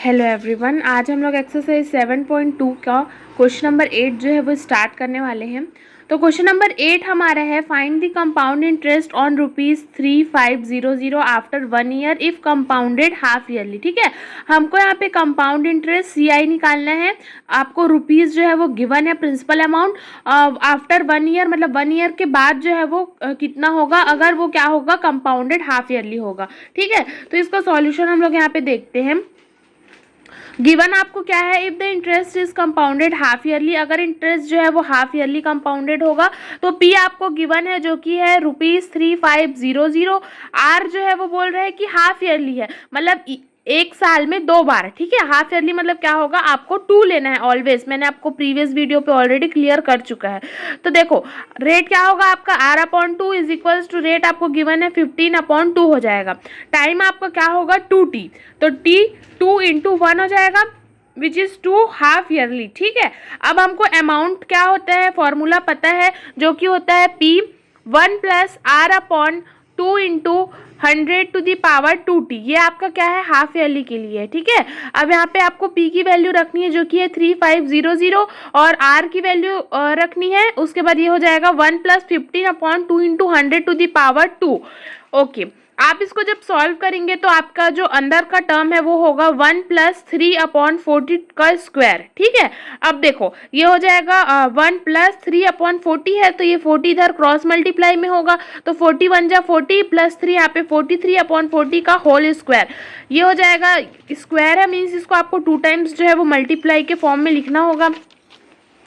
Hello everyone, आज हम लोग एक्सरसाइज 7.2 का क्वेश्चन नंबर 8 जो है वो स्टार्ट करने वाले हैं। तो क्वेश्चन नंबर 8 हमारा है, find the compound interest on ₹3500 after 1 year if compounded half yearly. ठीक है, हमको यहाँ पे कंपाउंड इंटरेस्ट CI निकालना है। आपको रुपीज़ जो है वो गिवन है प्रिंसिपल अमाउंट, आफ्टर 1 ईयर मतलब 1 ईयर के बाद जो है वो कितना होगा, अगर वो क्या होगा कंपाउंडेड हाफ ईयरली होगा। ठीक है, तो इसका सॉल्यूशन हम लोग यहाँ पे देखते हैं। गिवन आपको क्या है, if the interest is compounded half yearly, अगर इंटरेस्ट जो है वो हाफ ईयरली कंपाउंडेड होगा तो पी आपको गिवन है जो कि है ₹3500। आर जो है वो बोल रहे हैं कि हाफ ईयरली है, मतलब एक साल में 2 बार। ठीक है, हाफ ईयरली मतलब क्या होगा, आपको 2 लेना है ऑलवेज। मैंने आपको प्रीवियस वीडियो पे ऑलरेडी क्लियर कर चुका है। तो देखो रेट क्या होगा आपका, R/2 is equals to rate आपको गिवन है 15/2 हो जाएगा। टाइम आपका क्या होगा 2t, तो t 2 × 1 हो जाएगा विच इज 2 हाफ ईयरली। ठीक है, अब हमको अमाउंट क्या होता है, फॉर्मूला पता है जो कि होता है P 1 + R/2 × 100⁻²t। ये आपका क्या है हाफ ईयरली के लिए। ठीक है, अब यहाँ पे आपको P की वैल्यू रखनी है जो कि है 3500 और R की वैल्यू रखनी है। उसके बाद ये हो जाएगा 1 + 15/2 × 100⁻²। ओके, आप इसको जब सॉल्व करेंगे तो आपका जो अंदर का टर्म है वो होगा 1 + 3/40 का स्क्वायर। ठीक है, अब देखो ये हो जाएगा 1 + 3/40 है, तो ये 40 इधर क्रॉस मल्टीप्लाई में होगा, तो 40 × 1 = 40 + 3 यहाँ पे 43/40 का होल स्क्वायर। ये हो जाएगा स्क्वायर है, मीन्स इसको आपको 2 टाइम्स जो है वो मल्टीप्लाई के फॉर्म में लिखना होगा।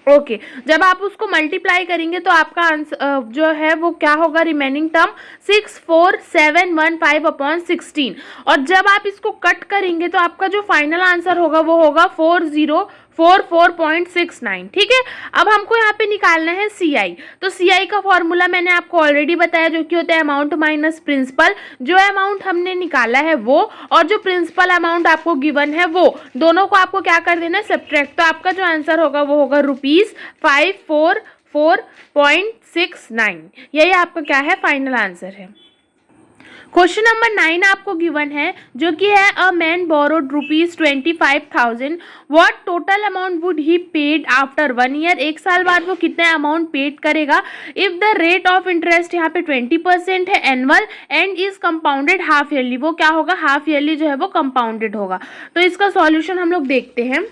ओके, जब आप उसको मल्टीप्लाई करेंगे तो आपका आंसर जो है वो क्या होगा, रिमेनिंग टर्म 64715/16। और जब आप इसको कट करेंगे तो आपका जो फाइनल आंसर होगा वो होगा 4044.69। ठीक है, अब हमको यहाँ पे निकालना है CI। तो CI का फॉर्मूला मैंने आपको ऑलरेडी बताया जो कि होता है अमाउंट माइनस प्रिंसिपल। जो अमाउंट हमने निकाला है वो और जो प्रिंसिपल अमाउंट आपको गिवन है वो दोनों को आपको क्या कर देना है, सब्ट्रैक्ट। तो आपका जो आंसर होगा वो होगा ₹544.69। यही आपका क्या है फाइनल आंसर है। क्वेश्चन नंबर 9 आपको गिवन है जो कि है, a man borrowed ₹25,000, what total amount would he paid after 1 year. एक साल बाद वो कितना अमाउंट पेड करेगा if the rate of interest यहाँ पे 20% है annual and is compounded half yearly. वो क्या होगा, हाफ ईयरली जो है वो कंपाउंडेड होगा। तो इसका सॉल्यूशन हम लोग देखते हैं।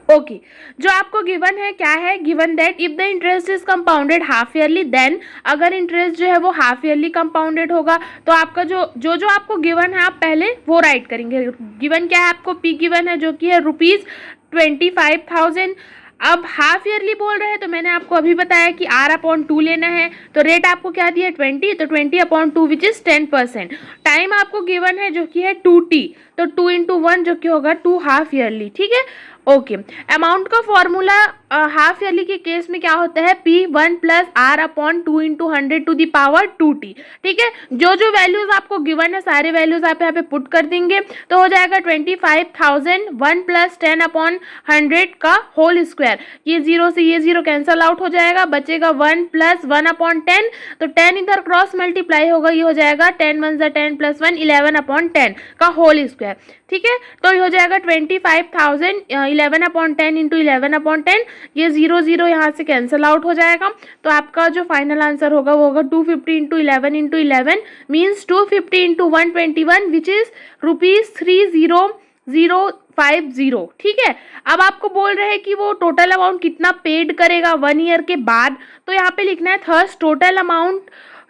ओके, जो आपको गिवन है क्या है, given that if the interest is compounded half yearly then, अगर इंटरेस्ट जो है वो हाफ ईयरली कंपाउंडेड होगा तो आपका जो आपको गिवन है आप पहले वो राइट करेंगे। गिवन क्या है आपको, P गिवन है जो कि है ₹25,000। अब हाफ ईयरली बोल रहे हैं तो मैंने आपको अभी बताया कि R/2 लेना है, तो रेट आपको क्या दिया 20, तो 20/2 विच इज 10%। टाइम आपको गिवन है जो कि है 2t, तो 2 × 1 जो कि होगा 2 हाफ ईयरली। ठीक है, ओके, अमाउंट का फॉर्मूला हाफ ईयरली के केस में क्या होता है, P 1 + R/2 × 100⁻²t। ठीक है, जो वैल्यूज आपको गिवन है सारे वैल्यूज आप यहाँ पे पुट कर देंगे तो हो जाएगा 25,000 1 + 10/100 का होल स्क्वायर। ये 0 से ये 0 कैंसल आउट हो जाएगा, बचेगा 1 + 1/10, तो 10 इधर क्रॉस मल्टीप्लाई होगा, ये हो जाएगा 10 × 1 = 10 + 1 11/10 का होल स्क्वायर। ठीक है, तो ये हो जाएगा 25,000 11/10 × 11/10, ये 0 0 यहाँ से कैंसल आउट हो जाएगा। तो आपका जो फाइनल आंसर होगा वो होगा 250 × 11 × 11 मीन्स 250 × 121 विच इज ₹30,050। ठीक है, अब आपको बोल रहे हैं कि वो टोटल अमाउंट कितना पेड करेगा 1 ईयर के बाद, तो यहाँ पे लिखना है thus total amount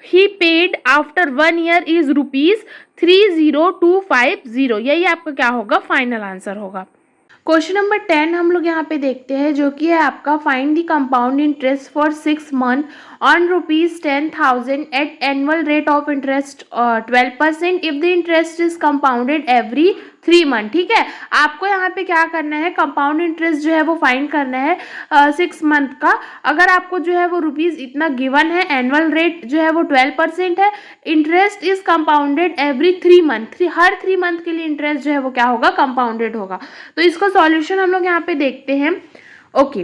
he paid after 1 year is ₹30,250। यही आपका क्या होगा फाइनल आंसर होगा। क्वेश्चन नंबर 10 हम लोग यहाँ पे देखते हैं जो कि है आपका, find the compound interest for 6 month on ₹10,000 at annual rate of interest 12% if the interest is compounded every 3 month. ठीक है, आपको यहाँ पे क्या करना है, कंपाउंड इंटरेस्ट जो है वो फाइंड करना है 6 मंथ का। अगर आपको जो है वो रुपीज़ इतना गिवन है, एनुअल रेट जो है वो 12% है, interest is compounded every 3 month, her 3 month के लिए इंटरेस्ट जो है वो क्या होगा, कंपाउंडेड होगा। तो इसका सॉल्यूशन हम लोग यहाँ पे देखते हैं। ओके,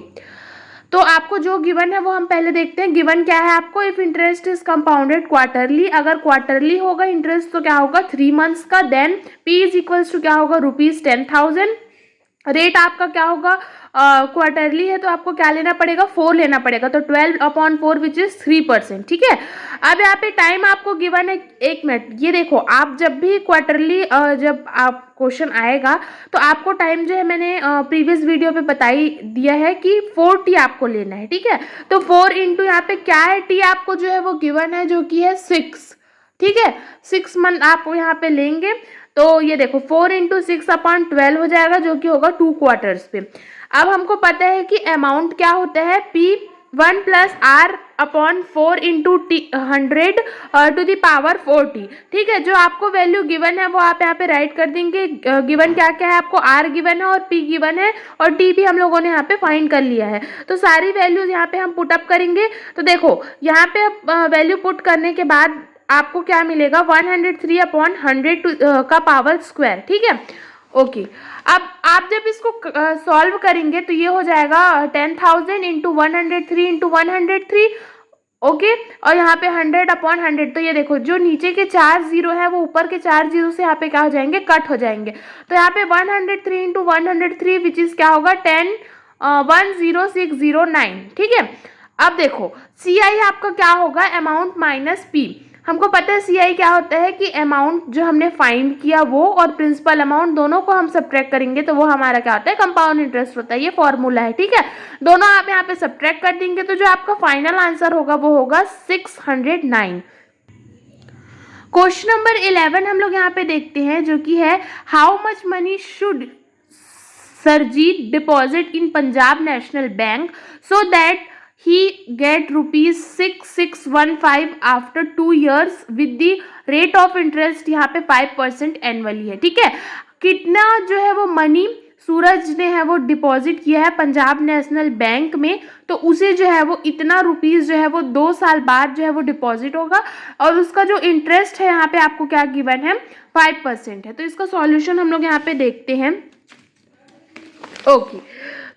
तो आपको जो गिवन है वो हम पहले देखते हैं। गिवन क्या है आपको, if interest is compounded quarterly, अगर क्वार्टरली होगा इंटरेस्ट तो क्या होगा 3 मंथ्स का, then P is equals to क्या होगा ₹10,000। रेट आपका क्या होगा, क्वार्टरली है तो आपको क्या लेना पड़ेगा 4 लेना पड़ेगा, तो 12/4 विच इज 3%। ठीक है, अब यहाँ पे टाइम आपको गिवन है 1 मिनट। ये देखो आप जब भी क्वार्टरली जब आप क्वेश्चन आएगा तो आपको टाइम जो है मैंने प्रीवियस वीडियो पे बताई दिया है कि 4t आपको लेना है। ठीक है, तो 4 इंटू यहाँ पे क्या है t आपको जो है वो गिवन है जो कि है 6। ठीक है, 6 मंथ आप यहाँ पे लेंगे, तो ये देखो 4 इंटू 6/12 हो जाएगा जो कि होगा 2 क्वार्टर्स पे। अब हमको पता है कि अमाउंट क्या होता है, P1 plus R/4 into 100 to the power 40। ठीक है, जो आपको वैल्यू गिवन है वो आप यहाँ पे राइट कर देंगे। गिवन क्या क्या है आपको, R गिवन है और P गिवन है और T भी हम लोगों ने यहाँ पे फाइंड कर लिया है। तो सारी वैल्यूज यहाँ पे हम पुट अप करेंगे। तो देखो यहाँ पे वैल्यू पुट करने के बाद आपको क्या मिलेगा 103/100 का पावर स्क्वायर। ठीक है, ओके। अब आप जब इसको सॉल्व करेंगे तो ये हो जाएगा 10,000 इंटू 103 इंटू 103। ओके, और यहाँ पे 100/100, तो ये देखो जो नीचे के 4 जीरो है वो ऊपर के 4 जीरो से यहाँ पे क्या हो जाएंगे, कट हो जाएंगे। तो यहाँ पे 103 इंटू 103 विच इज क्या होगा 10609। ठीक है, अब देखो CI आपका क्या होगा, अमाउंट माइनस P। हमको पता है CI क्या होता है कि अमाउंट जो हमने फाइंड किया वो और प्रिंसिपल अमाउंट दोनों को हम सब्ट्रैक्ट करेंगे तो वो हमारा क्या होता है, कंपाउंड इंटरेस्ट होता है। ये फॉर्मूला है। ठीक है, दोनों आप यहाँ पे सब्ट्रैक्ट कर देंगे तो जो आपका फाइनल आंसर होगा वो होगा 609। क्वेश्चन नंबर 11 हम लोग यहाँ पे देखते हैं जो कि है how much money should Surjit deposit in Punjab National Bank so that he get ₹6615 after 2 years with the rate of interest यहाँ पे 5% एनुअली है। ठीक है, कितना जो है वो मनी सूरज ने है वो डिपॉजिट किया है पंजाब नेशनल बैंक में, तो उसे जो है वो इतना रुपीस जो है वो 2 साल बाद जो है वो डिपॉजिट होगा और उसका जो इंटरेस्ट है यहाँ पे आपको क्या गिवन है 5% है। तो इसका सॉल्यूशन हम लोग यहाँ पे देखते हैं। ओके,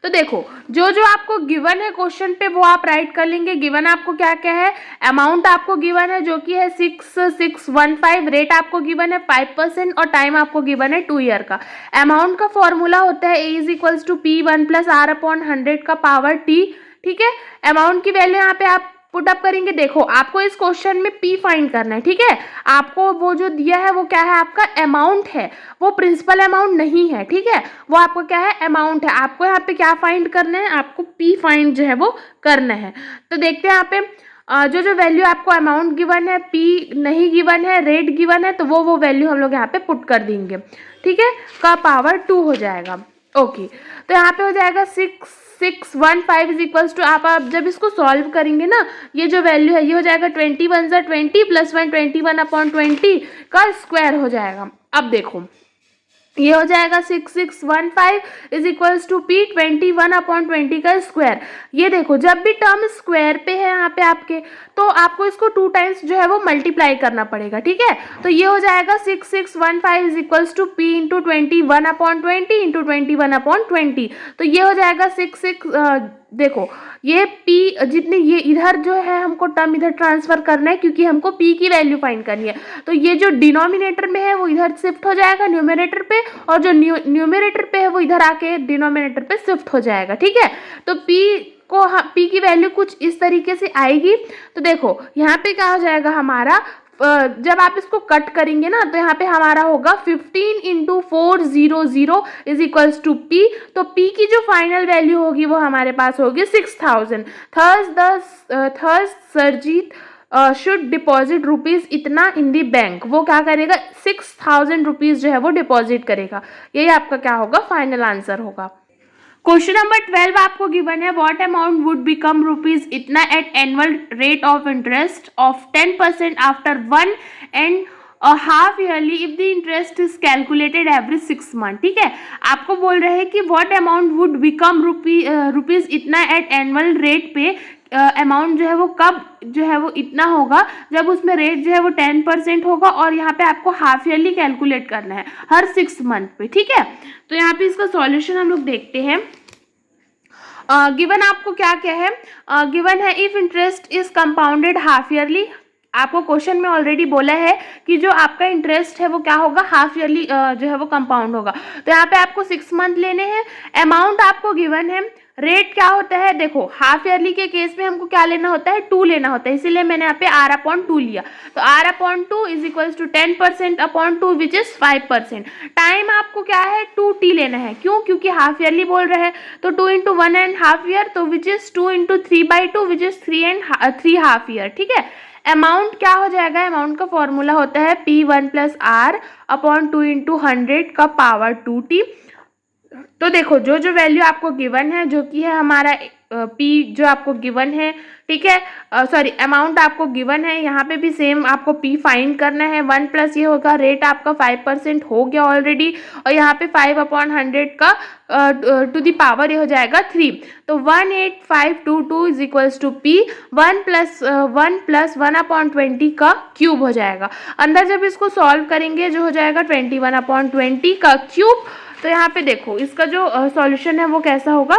तो देखो जो जो आपको गिवन है क्वेश्चन पे वो आप राइट कर लेंगे। गिवन आपको क्या क्या है, अमाउंट आपको गिवन है जो कि है 6615, रेट आपको गिवन है 5% और टाइम आपको गिवन है 2 ईयर का। अमाउंट का फॉर्मूला होता है A is equals to P1 plus R/100 का पावर T। ठीक है, अमाउंट की वैल्यू यहाँ पे आप पुट अप करेंगे। देखो आपको इस क्वेश्चन में P फाइंड करना है। ठीक है, आपको वो जो दिया है वो क्या है, आपका अमाउंट है, वो प्रिंसिपल अमाउंट नहीं है। ठीक है, वो आपको क्या है, अमाउंट है। आपको यहाँ पे क्या फाइंड करना है, आपको P फाइंड जो है वो करना है। तो देखते हैं यहाँ पे जो जो वैल्यू आपको अमाउंट गिवन है, P नहीं गिवन है, रेट गिवन है, तो वो वैल्यू हम लोग यहाँ पे पुट कर देंगे। ठीक है, का पावर 2 हो जाएगा। ओके, तो यहाँ पे हो जाएगा 6615 इज इक्वल्स टू, आप जब इसको सॉल्व करेंगे ना, ये जो वैल्यू है ये हो जाएगा 21 + 20 प्लस 121/20 का स्क्वायर हो जाएगा। अब देखो ये हो जाएगा 6615 इज इक्वल्स टू P 21/20 का स्क्वायर। ये देखो जब भी टर्म स्क्वायर पे है यहाँ पे आपके, तो आपको इसको 2 टाइम्स जो है वो मल्टीप्लाई करना पड़ेगा। ठीक है, तो ये हो जाएगा 6615 is equals to P into 21/20 into 21/20। तो ये हो जाएगा 66 देखो ये P जितने ये इधर जो है हमको टर्म इधर ट्रांसफर करना है क्योंकि हमको P की वैल्यू फाइंड करनी है। तो ये जो डिनोमिनेटर में है वो इधर शिफ्ट हो जाएगा न्यूमरेटर पे, और जो न्यूमरेटर पे है वो इधर आके डिनोमिनेटर पे शिफ्ट हो जाएगा। ठीक है, तो P की वैल्यू कुछ इस तरीके से आएगी। तो देखो यहाँ पे क्या हो जाएगा हमारा, जब आप इसको कट करेंगे ना तो यहाँ पे हमारा होगा 15 into 400 is equals to P। तो P की जो फाइनल वैल्यू होगी वो हमारे पास होगी 6000। थर्स सरजीत शुड डिपॉजिट रुपीज इतना इन दी बैंक, वो क्या करेगा 6000 रुपीज जो है वो डिपॉजिट करेगा। यही आपका क्या होगा, फाइनल आंसर होगा। क्वेश्चन नंबर 12 आपको गिवन है what amount would become rupees इतना at annual rate of interest of 10% after 1.5 yearly if the interest is calculated every 6 month. ठीक है, आपको बोल रहे हैं कि what amount would become rupees इतना एट एनुअल रेट पे, अमाउंट जो है वो कब जो है वो इतना होगा जब उसमें रेट जो है वो 10% होगा, और यहाँ पे आपको हाफ ईयरली कैलकुलेट करना है हर 6 मंथ पे। ठीक है, तो यहाँ पे इसका सॉल्यूशन हम लोग देखते हैं। गिवन आपको क्या क्या है, गिवन है if interest is compounded half yearly. आपको क्वेश्चन में ऑलरेडी बोला है कि जो आपका इंटरेस्ट है वो क्या होगा, हाफ ईयरली जो है वो कंपाउंड होगा। तो यहाँ पे आपको 6 मंथ लेने हैं। अमाउंट आपको गिवन है। रेट क्या होता है, देखो हाफ ईयरली के केस में हमको क्या लेना होता है, 2 लेना होता है, इसीलिए मैंने यहाँ पे r/2 लिया। तो r/2 is equals to 10%/2 which is 5%। Time आपको क्या है, 2t लेना है। क्यों, क्योंकि हाफ ईयरली बोल रहे हैं, तो 2 × 1.5 ईयर, तो which is 2 × 3/2 which is 3 half year. ठीक है। अमाउंट क्या हो जाएगा, अमाउंट का फॉर्मूला होता है P1 + R/2 × 100 का पावर 2t। तो देखो जो जो वैल्यू आपको गिवन है, जो कि है हमारा P जो आपको गिवन है, ठीक है, सॉरी अमाउंट आपको गिवन है, यहाँ पे भी सेम आपको P फाइंड करना है। 1 प्लस ये होगा, रेट आपका 5% हो गया ऑलरेडी, और यहाँ पे 5/100 का टू द पावर ये हो जाएगा 3। तो 18522 इज इक्वल्स टू P 1 + 1/20 का क्यूब हो जाएगा। अंदर जब इसको सॉल्व करेंगे जो हो जाएगा 21/20 का क्यूब। तो यहाँ पे देखो इसका जो सॉल्यूशन है वो कैसा होगा,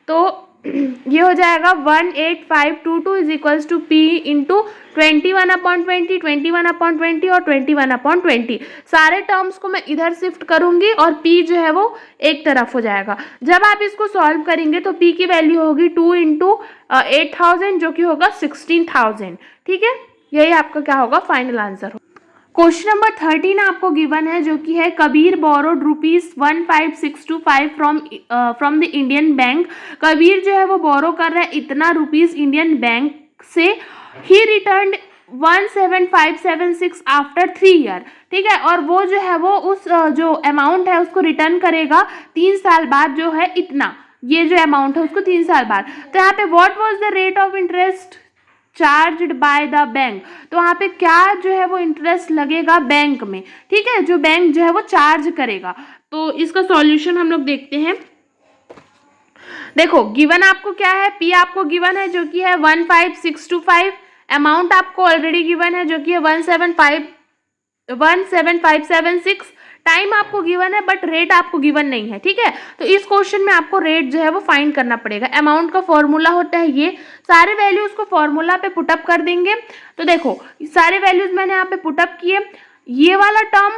तो ये हो जाएगा 18522 is equals to P into 21/20, 21/20 और 21/20। सारे टर्म्स को मैं इधर शिफ्ट करूंगी और P जो है वो एक तरफ हो जाएगा। जब आप इसको सॉल्व करेंगे तो P की वैल्यू होगी 2 × 8000 जो कि होगा 16000। ठीक है, यही आपका क्या होगा, फाइनल आंसर होगा। क्वेश्चन नंबर 13 आपको गिवन है, जो कि है Kabir borrowed ₹15625 from the Indian bank. Kabir जो है वो बोरो कर रहा है इतना रुपीस इंडियन बैंक से। ही रिटर्न 17576 आफ्टर 3 ईयर। ठीक है, और वो जो है वो उस जो अमाउंट है उसको रिटर्न करेगा 3 साल बाद, जो है इतना, ये जो अमाउंट है उसको 3 साल बाद। तो यहाँ पे what was the rate of interest charged by the bank, तो वहाँ पे क्या जो है वो इंटरेस्ट लगेगा बैंक में। ठीक है, जो बैंक जो है वो चार्ज करेगा। तो इसका सॉल्यूशन हम लोग देखते हैं। देखो गिवन आपको क्या है, P आपको गिवन है जो कि है 15625, अमाउंट आपको ऑलरेडी गिवन है जो कि है 17576, टाइम आपको गिवन है बट रेट आपको गिवन नहीं है। ठीक है, तो इस क्वेश्चन में आपको रेट जो है वो फाइंड करना पड़ेगा। अमाउंट का फॉर्मूला होता है ये, सारे वैल्यूज को फॉर्मूला पे पुटअप कर देंगे। तो देखो सारे वैल्यूज मैंने यहाँ पे पुटअप किए। ये वाला टर्म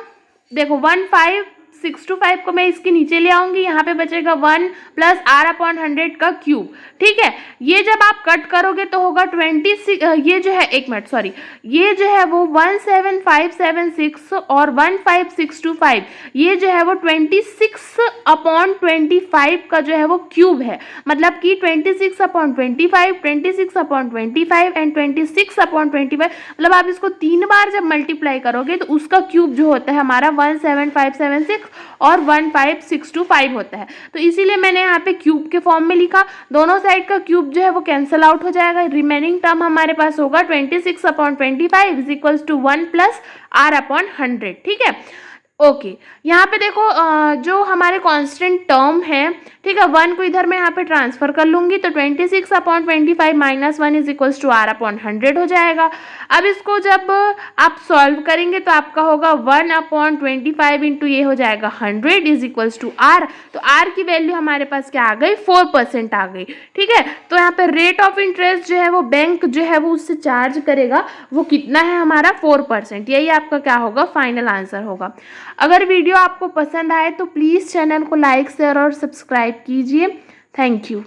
देखो 15625 को मैं इसके नीचे ले आऊंगी, यहाँ पे बचेगा 1 + R/100 का क्यूब। ठीक है, ये जब आप कट करोगे तो होगा 26, ये जो है 1 मिनट सॉरी, ये जो है वो 17576 और 15625, ये जो है वो 26/25 का जो है वो क्यूब है। मतलब कि 26/25, 26/25 एंड 26/25, मतलब आप इसको 3 बार जब मल्टीप्लाई करोगे तो उसका क्यूब जो होता है हमारा 17576 और 15625 होता है। तो इसीलिए मैंने यहाँ पे क्यूब के फॉर्म में लिखा। दोनों साइड का क्यूब जो है वो कैंसिल आउट हो जाएगा। रिमेनिंग टर्म हमारे पास होगा 26/25 इज इक्वल्स टू 1 + R/100। ठीक है, ओके यहाँ पे देखो जो हमारे कांस्टेंट टर्म है, ठीक है, 1 को इधर मैं यहाँ पे ट्रांसफर कर लूंगी, तो 26/25 - 1 इज इक्वल्स टू R/100 हो जाएगा। अब इसको जब आप सॉल्व करेंगे तो आपका होगा 1/25 इंटू ये हो जाएगा 100 इज इक्वल्स टू R। तो R की वैल्यू हमारे पास क्या आ गई, 4% आ गई। ठीक है, तो यहाँ पे रेट ऑफ इंटरेस्ट जो है वो बैंक जो है वो उससे चार्ज करेगा, वो कितना है हमारा 4%। यही आपका क्या होगा, फाइनल आंसर होगा। अगर वीडियो आपको पसंद आए तो प्लीज़ चैनल को लाइक शेयर और सब्सक्राइब कीजिए। Thank you.